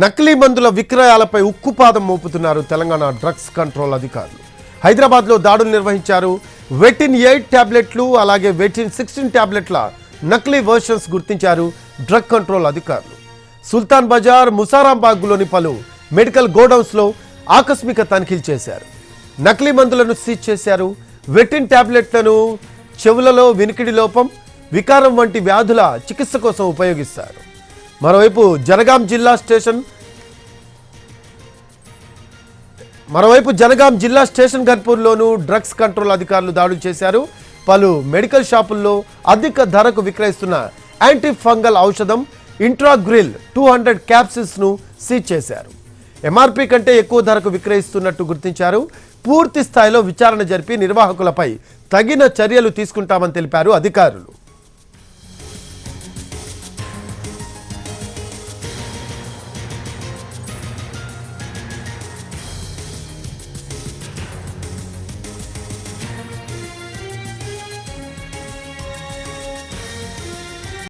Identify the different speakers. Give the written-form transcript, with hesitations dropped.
Speaker 1: నకిలీ మందుల విక్రయాలపై ఉక్కుపాదం మోపుతున్నారు తెలంగాణ డ్రగ్స్ కంట్రోల్ అధికారులు. హైదరాబాద్లో దాడులు నిర్వహించారు. వెటిన్ 8 టాబ్లెట్లు అలాగే వెటిన్ 16 టాబ్లెట్ల నకిలీ వర్షన్స్ గుర్తించారు డ్రగ్ కంట్రోల్ అధికారులు. సుల్తాన్ బజార్, ముసారాంబాగ్లోని పలు మెడికల్ గోడౌన్స్లో ఆకస్మిక తనిఖీలు చేశారు. నకిలీ మందులను సీజ్ చేశారు. వెటిన్ టాబ్లెట్లను చెవులలో వినికిడి లోపం, వికారం వంటి వ్యాధుల చికిత్స కోసం ఉపయోగిస్తారు. మరోవైపు జనగాం జిల్లా స్టేషన్ గన్పూర్లోనూ డ్రగ్స్ కంట్రోల్ అధికారులు దాడులు చేశారు. పలు మెడికల్ షాపుల్లో అధిక ధరకు విక్రయిస్తున్న యాంటీ ఫంగల్ ఔషధం ఇంట్రాగ్రిల్ 200 క్యాప్సిల్స్ను సీజ్ చేశారు. ఎంఆర్పీ కంటే ఎక్కువ ధరకు విక్రయిస్తున్నట్టు గుర్తించారు. పూర్తి స్థాయిలో విచారణ జరిపి నిర్వాహకులపై తగిన చర్యలు తీసుకుంటామని తెలిపారు అధికారులు.